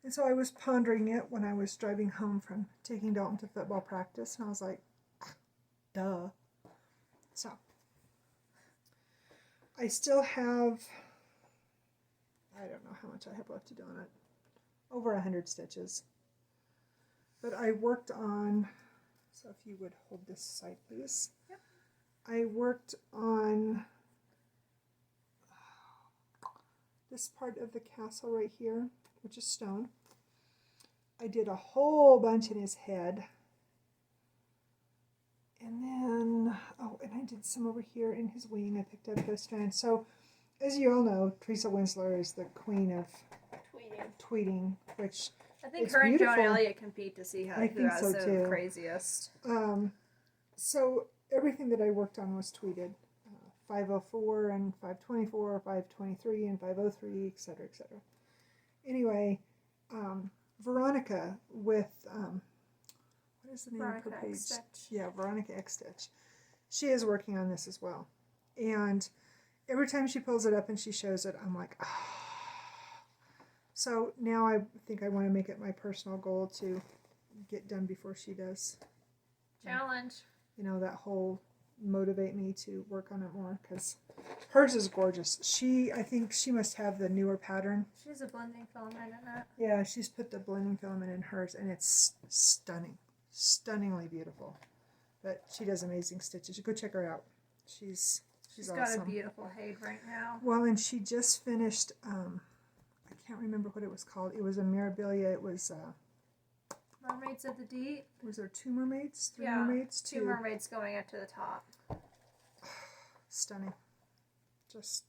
And so I was pondering it when I was driving home from taking Dalton to football practice, and I was like, duh. So I still have, I don't know how much I have left to do on it, over 100 stitches. But I worked on, so if you would hold this side, please. Yep. I worked on this part of the castle right here, which is stone. I did a whole bunch in his head. And then, and I did some over here in his wing. I picked up those strands. So, as you all know, Teresa Winsler is the queen of tweeting, which I think her beautiful. And Joan Elliott compete to see who has so the too. craziest. So everything that I worked on was tweeted. 504 and 524, 523 and 503, etc., etc. Anyway, Veronica with, what is the name Veronica of her page? X Stitch. Yeah, Veronica X Stitch. She is working on this as well. And every time she pulls it up and she shows it, I'm like, ah. So now I think I want to make it my personal goal to get done before she does. Challenge. You know, that whole motivate me to work on it more, because hers is gorgeous. I think she must have the newer pattern. She has a blending filament in it. Yeah, she's put the blending filament in hers, and it's stunning. Stunningly beautiful. But she does amazing stitches. Go check her out. She's She's awesome. got a beautiful Haid right now. Well, and she just finished, I can't remember what it was called. It was a Mirabilia. It was, Mermaids of the Deep. was there 2 mermaids? 3 mermaids? 2 mermaids going up to the top. Stunning. Just,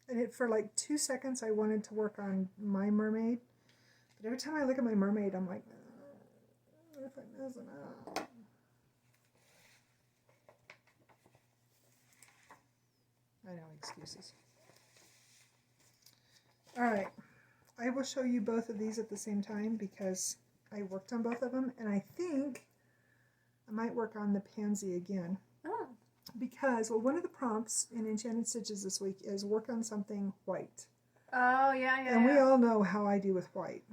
and it, for like 2 seconds I wanted to work on my mermaid. But every time I look at my mermaid, I'm like, what if I mess it up? I know, excuses. Alright, I will show you both of these at the same time because I worked on both of them, and I think I might work on the pansy again. Oh. Because, well, one of the prompts in Enchanted Stitches this week is work on something white. Oh, yeah. And we all know how I do with white.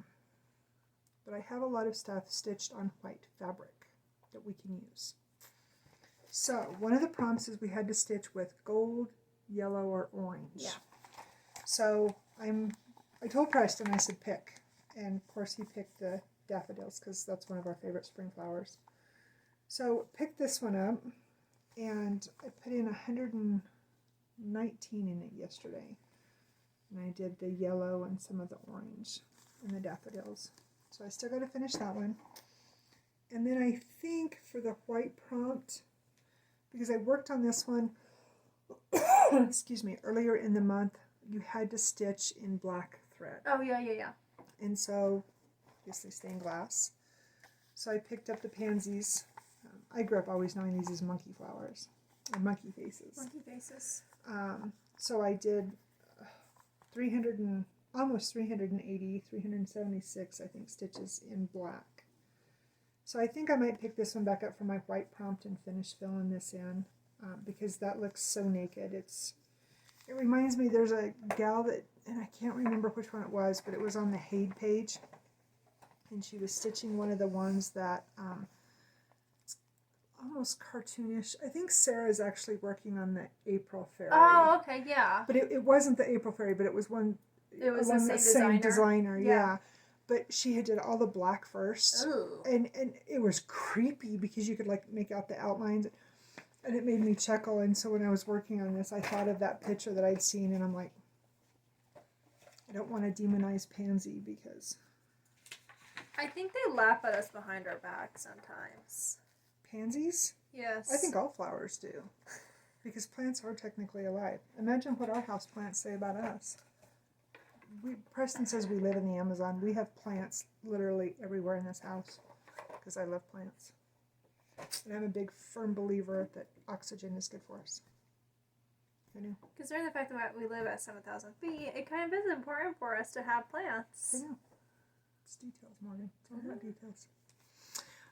But I have a lot of stuff stitched on white fabric that we can use. So, one of the prompts is we had to stitch with gold, yellow, or orange. Yeah. So, I told Preston, I said pick. And, of course, he picked the daffodils because that's one of our favorite spring flowers. So, pick this one up. And I put in 119 in it yesterday. And I did the yellow and some of the orange and the daffodils. So I still got to finish that one. And then I think for the white prompt, because I worked on this one, excuse me, earlier in the month, you had to stitch in black thread. Oh, yeah. And so, obviously stained glass. So I picked up the pansies. I grew up always knowing these as monkey flowers, or monkey faces. Monkey faces. So I did almost 380, 376, I think, stitches in black. So I think I might pick this one back up for my white prompt and finish filling this in, because that looks so naked. It reminds me, there's a gal that, and I can't remember which one it was, but it was on the Haid page, and she was stitching one of the ones that, almost cartoonish. I think Sarah's actually working on the April Fairy. Oh, okay, yeah. But it wasn't the April Fairy, but it was one. It was along the that same designer. Yeah. Yeah. But she had did all the black first. Ooh. And it was creepy because you could like make out the outlines, and it made me chuckle. And so when I was working on this, I thought of that picture that I'd seen, and I'm like, I don't want to demonize Pansy because I think they laugh at us behind our back sometimes. pansies? Yes. I think all flowers do. Because plants are technically alive. Imagine what our house plants say about us. Preston says we live in the Amazon. We have plants literally everywhere in this house because I love plants. And I'm a big firm believer that oxygen is good for us. I know. Considering the fact that we live at 7,000 feet, it kind of is important for us to have plants. I know. It's details, Morgan. It's all about details.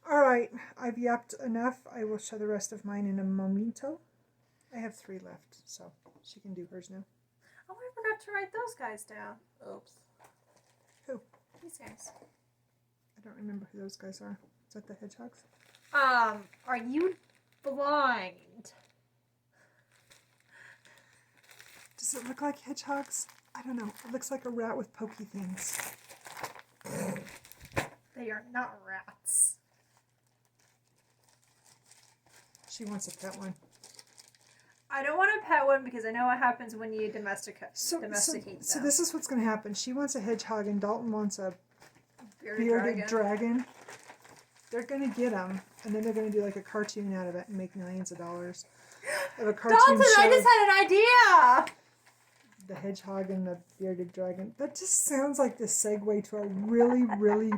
All right, I've yapped enough. I will show the rest of mine in a momento. I have 3 left, so she can do hers now. Oh, I forgot to write those guys down. Oops. Who? These guys. I don't remember who those guys are. Is that the hedgehogs? Are you blind? Does it look like hedgehogs? I don't know. It looks like a rat with pokey things. They are not rats. She wants a pet one. I don't want a pet one because I know what happens when you domesticate So them. this is what's going to happen. She wants a hedgehog and Dalton wants a Bearded bearded dragon. They're going to get them, and then they're going to do like a cartoon out of it and make millions of dollars. Of a cartoon Dalton, show. I just had an idea! The hedgehog and the bearded dragon. That just sounds like the segue to a really, really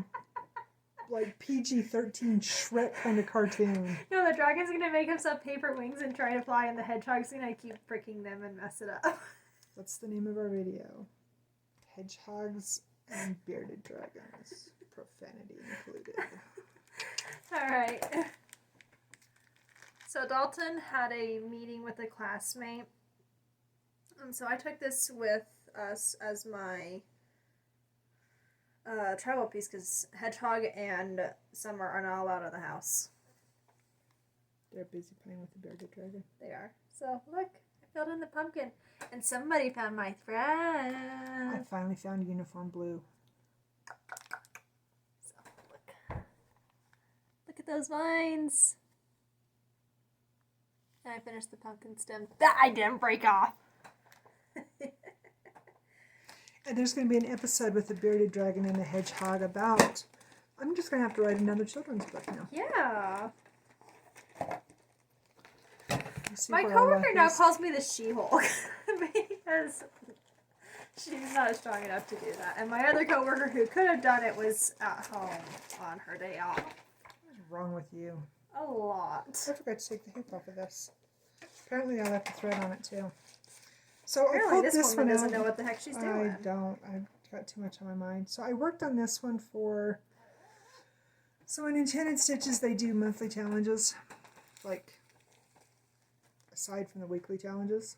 like PG-13 Shrek kind of cartoon. No, the dragon's gonna make himself paper wings and try to fly, and the hedgehog's gonna keep freaking them and mess it up. What's the name of our video? Hedgehogs and bearded dragons. Profanity included. Alright. So Dalton had a meeting with a classmate. And so I took this with us as my travel piece because Hedgehog and Summer are not allowed in the house. They're busy playing with the bearded dragon. They are. So, look, I filled in the pumpkin. And somebody found my thread. I finally found uniform blue. So, look. Look at those vines. And I finished the pumpkin stem. That I didn't break off. And there's going to be an episode with the bearded dragon and the hedgehog about... I'm just going to have to write another children's book now. Yeah. See My where our coworker life now is. calls me the She-Hulk because she's not strong enough to do that. And my other coworker who could have done it was at home on her day off. What's wrong with you? A lot. I forgot to take the hoop off of this. Apparently I left the thread on it too. So I Apparently pulled this this woman one doesn't out. know what the heck she's doing. I don't. I've got too much on my mind. So I worked on this one for... So in Enchanted Stitches they do monthly challenges. Like, aside from the weekly challenges.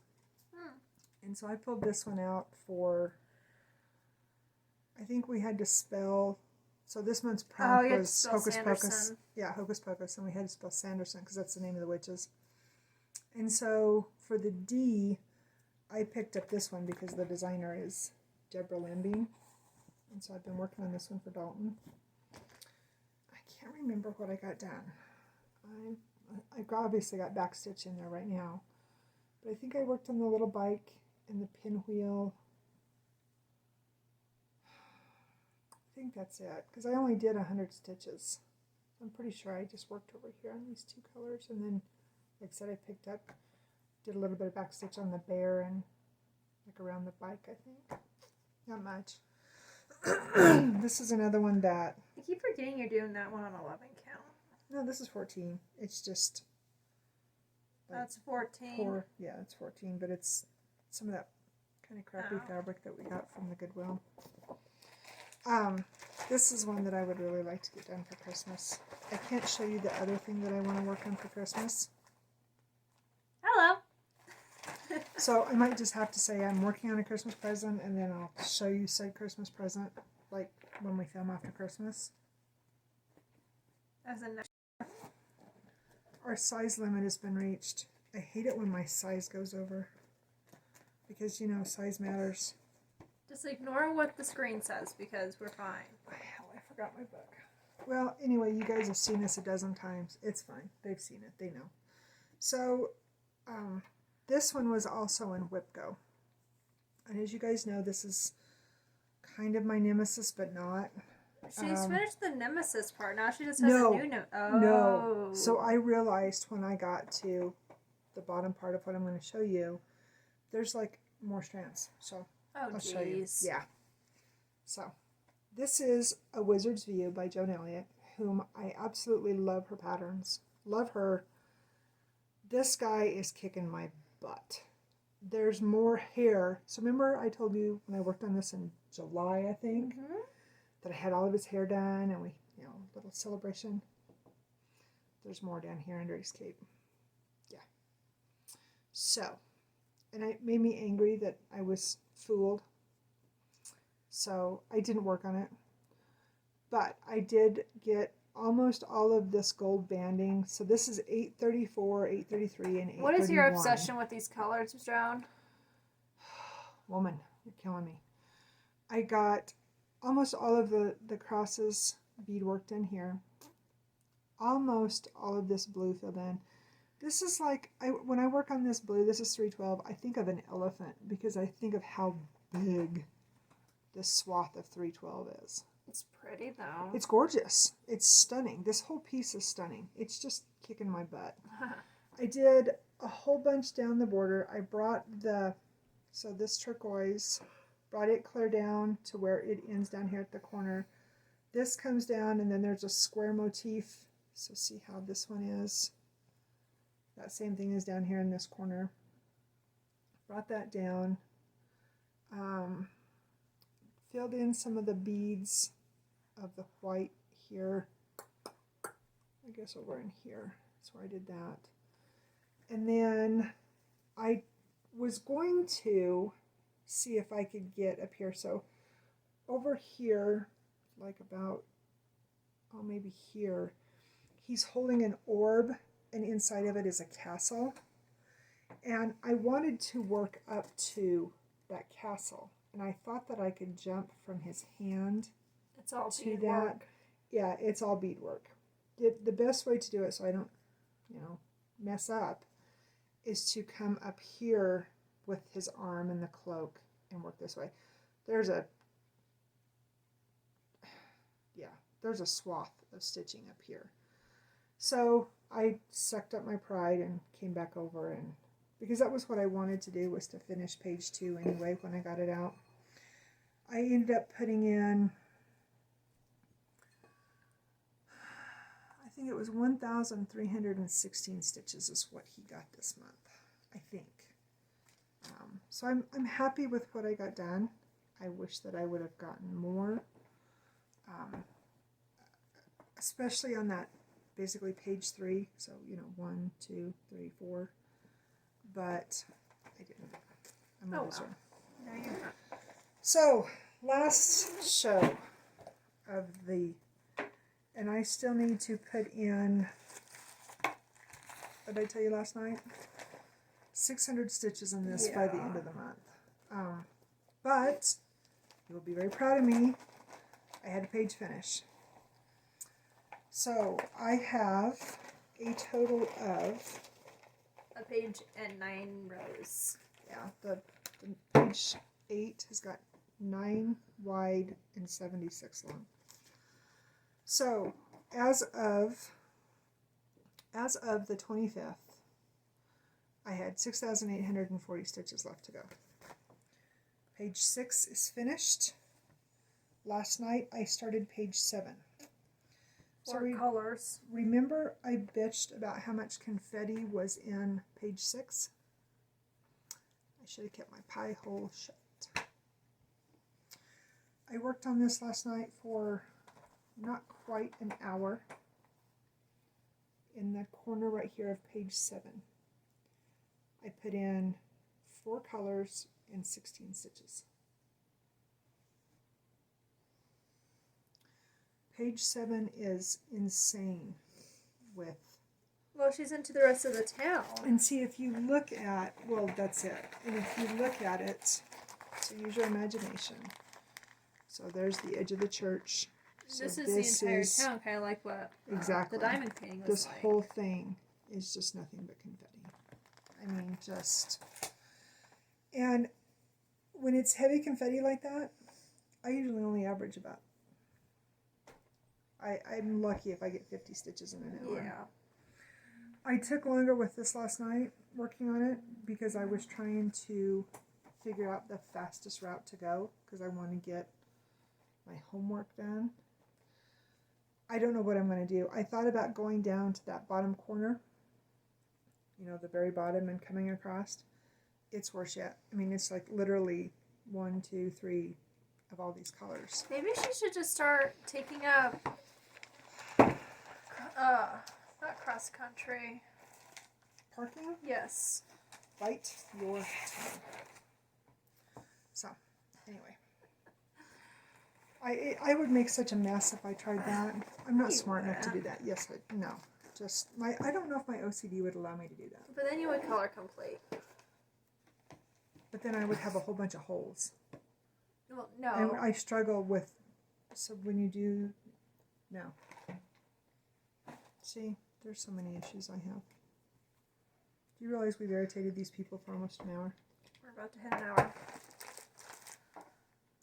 And so I pulled this one out for... I think we had to spell... So this month's prompt you had to was spell Hocus Pocus. Sanderson. Yeah, Hocus Pocus. And we had to spell Sanderson because that's the name of the witches. And so for the D, I picked up this one because the designer is Deborah Lambing. And so I've been working on this one for Dalton. I can't remember what I got done. I obviously got backstitch in there right now. But I think I worked on the little bike and the pinwheel. I think that's it. Because I only did 100 stitches. I'm pretty sure I just worked over here on these two colors. And then, like I said, I picked up, did a little bit of backstitch on the bear and like around the bike, I think. Not much. This is another one that... I keep forgetting you're doing that one on 11 count. No, this is 14. It's just... Like That's 14. Yeah, it's 14, but it's some of that kind of crappy fabric that we got from the Goodwill. This is one that I would really like to get done for Christmas. I can't show you the other thing that I want to work on for Christmas. Hello. So I might just have to say I'm working on a Christmas present, and then I'll show you said Christmas present, like when we film after Christmas. As in, Our size limit has been reached. I hate it when my size goes over. Because, you know, size matters. just ignore what the screen says because we're fine. Hell, I forgot my book. Well, anyway, you guys have seen this a dozen times. It's fine. They've seen it. They know. So, this one was also in WhipGo. And as you guys know, this is kind of my nemesis, but not. She's finished the nemesis part. Now she just has No, a new No. So I realized when I got to the bottom part of what I'm going to show you, there's like more strands. So I'll show you. Yeah. So this is A Wizard's View by Joan Elliott, whom I absolutely love her patterns. Love her. This guy is kicking my butt. There's more hair. So remember I told you when I worked on this in July, I think, that I had all of his hair done and we, you know, little celebration. There's more down here under his cape. Yeah. So, and it made me angry that I was fooled. So I didn't work on it. But I did get almost all of this gold banding. So this is 834, 833, and 831. What is your obsession with these colors, Joan? Woman, you're killing me. I got almost all of the crosses beadworked in here. Almost all of this blue filled in. This is like, when I work on this blue, this is 312, I think of an elephant because I think of how big this swath of 312 is. It's pretty though. It's gorgeous. It's stunning. This whole piece is stunning. It's just kicking my butt. I did a whole bunch down the border. I brought so this turquoise, brought it clear down to where it ends down here at the corner. This comes down and then there's a square motif. So see how this one is. That same thing is down here in this corner. Brought that down. Filled in some of the beads of the white here. I guess over in here. That's where I did that. And then I was going to see if I could get up here. So over here like about, oh, maybe here. He's holding an orb, and inside of it is a castle. And I wanted to work up to that castle, and I thought that I could jump from his hand It's all to beadwork. that. Yeah, it's all beadwork. The best way to do it, so I don't, mess up, is to come up here with his arm and the cloak and work this way. There's a swath of stitching up here. So I sucked up my pride and came back over, and because that was what I wanted to do, was to finish page 2 anyway when I got it out. I ended up putting in, I think it was 1,316 stitches is what he got this month, I think. So I'm happy with what I got done. I wish that I would have gotten more, especially on that basically page 3. So 1, 2, 3, 4, but I didn't. I'm a loser. No, you're not. So last show of the, and I still need to put in, what did I tell you last night? 600 stitches in this by the end of the month. But you will be very proud of me. I had a page finish. So I have a total of A page and 9 rows. Yeah, the page 8 has got 9 wide and 76 long. So as of the 25th, I had 6,840 stitches left to go. Page 6 is finished. Last night I started page 7. Four colors. Remember I bitched about how much confetti was in page 6? I should have kept my pie hole shut. I worked on this last night for not quite an hour in the corner right here of page 7. I put in 4 colors and 16 stitches. Page 7 is insane with... Well, she's into the rest of the town. And see, if you look at... Well, that's it. And if you look at it, so use your imagination. So there's the edge of the church. So this is the entire town, kind of like what exactly. the diamond painting was this like. whole thing is just nothing but confetti. I mean, just... And when it's heavy confetti like that, I usually only average about... I'm lucky if I get 50 stitches in an hour. Yeah. I took longer with this last night working on it because I was trying to figure out the fastest route to go because I want to get my homework done. I don't know what I'm going to do. I thought about going down to that bottom corner, the very bottom, and coming across. It's worse yet. I mean, it's like literally 1, 2, 3 of all these colors. Maybe she should just start taking up, not cross country. Parking? Yes. Bite your tongue. So, anyway. I would make such a mess if I tried that. I'm not smart enough to do that. Yes, no. Just I don't know if my OCD would allow me to do that. But then you would color complete. But then I would have a whole bunch of holes. Well, no. And I struggle with, so when you do, no. See, there's so many issues I have. Do you realize we've irritated these people for almost an hour? We're about to hit an hour.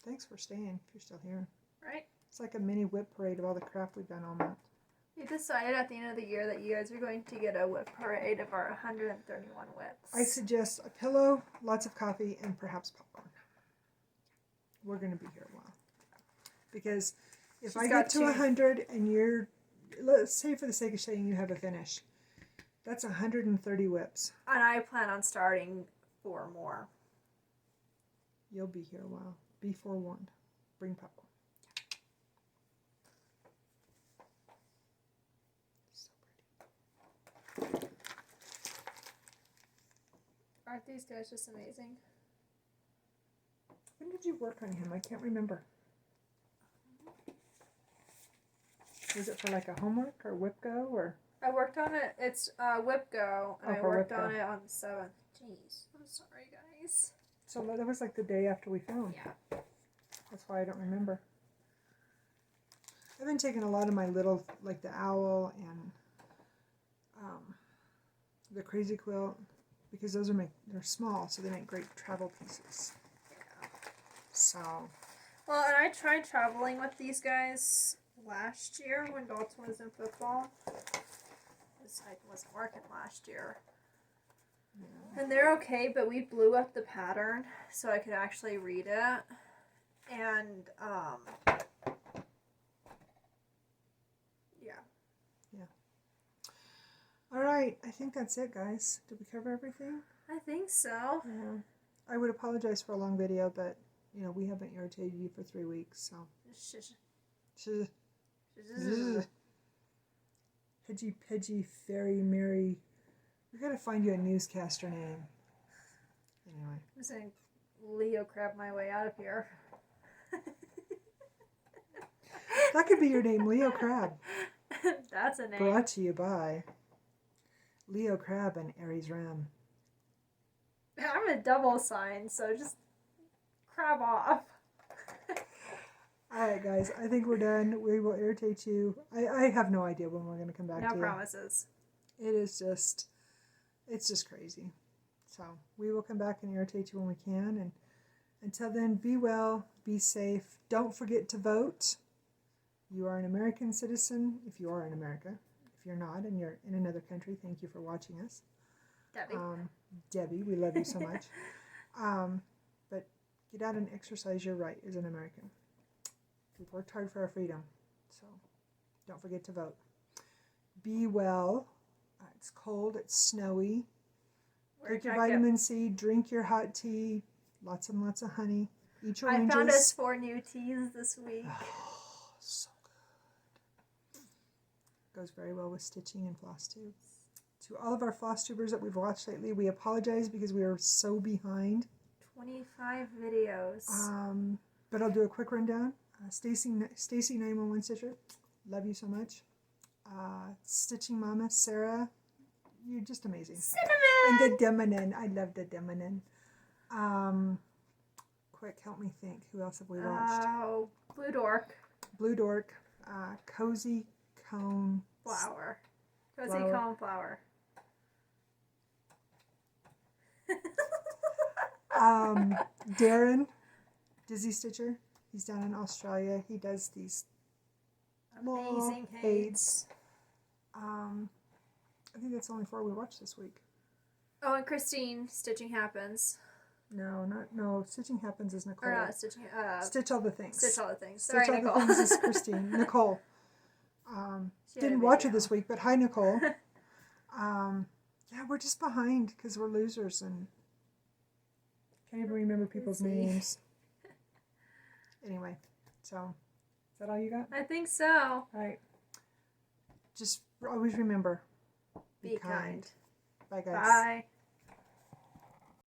Thanks for staying, if you're still here. Right? It's like a mini whip parade of all the crap we've done all month. We decided at the end of the year that you guys are going to get a whip parade of our 131 whips. I suggest a pillow, lots of coffee, and perhaps popcorn. We're going to be here a while. Because if I get to 100 and you're, let's say for the sake of saying you have a finish, that's 130 whips. And I plan on starting 4 more. You'll be here a while. Be forewarned. Bring popcorn. So pretty. Aren't these guys just amazing? When did you work on him? I can't remember. Was it for like a homework or WIPGO or? I worked on it. It's WIPGO, and I for worked WIPGO. on it on the 7th. Jeez, I'm sorry, guys. So that was like the day after we filmed. Yeah. That's why I don't remember. I've been taking a lot of my little, like the owl and the crazy quilt, because those are they're small, so they make great travel pieces. Yeah. So. Well, and I tried traveling with these guys last year when Dalton was in football. I wasn't working last year. Yeah. And they're okay, but we blew up the pattern so I could actually read it. And, yeah. Yeah. All right, I think that's it, guys. Did we cover everything? I think so. Yeah. I would apologize for a long video, but, you know, we haven't irritated you for 3 weeks, so. Hedgy Pedgy Fairy Mary. We gotta find you a newscaster name. Anyway. I'm just gonna Leo crab my way out of here. That could be your name, Leo Crab. That's a name. Brought to you by Leo Crab and Aries Ram. I'm a double sign, so just crab off. Alright, guys, I think we're done. We will irritate you. I have no idea when we're going to come back to you. No promises. It is just, it's just crazy. So, we will come back and irritate you when we can. And until then, be well, be safe. Don't forget to vote. You are an American citizen if you are in America. If you're not and you're in another country, thank you for watching us. Debbie. Debbie, we love you so much. But get out and exercise your right as an American. We've worked hard for our freedom, so don't forget to vote. Be well. It's cold, it's snowy. Take your vitamin C, drink your hot tea, lots and lots of honey. Eat your oranges. I found us 4 new teas this week. Oh, so good. Goes very well with stitching and Flosstube. To all of our Flosstubers that we've watched lately, we apologize because we are so behind. 25 videos. But I'll do a quick rundown. Stacy 911 Stitcher, love you so much. Stitching Mama Sarah, you're just amazing. Cinnamon! And the Deminin, I love the Deminin. Quick, help me think. Who else have we watched? Oh, Blue Dork. Blue Dork, Cozy Cone Flower. Cozy Cone Flower. Darren, Dizzy Stitcher. He's down in Australia. He does these amazing aids. I think that's the only 4 we watched this week. Oh, and Christine, Stitching Happens. No. Stitching Happens is Nicole. Or not Stitching. Stitch All the Things. Stitch All the Things. Sorry, Stitch Nicole. All the Things is Christine. Nicole. Didn't watch her this week, but hi, Nicole. Yeah, we're just behind because we're losers and can't even remember people's names. Anyway, so is that all you got? I think so. All right. Just always remember, be kind. Bye, guys. Bye.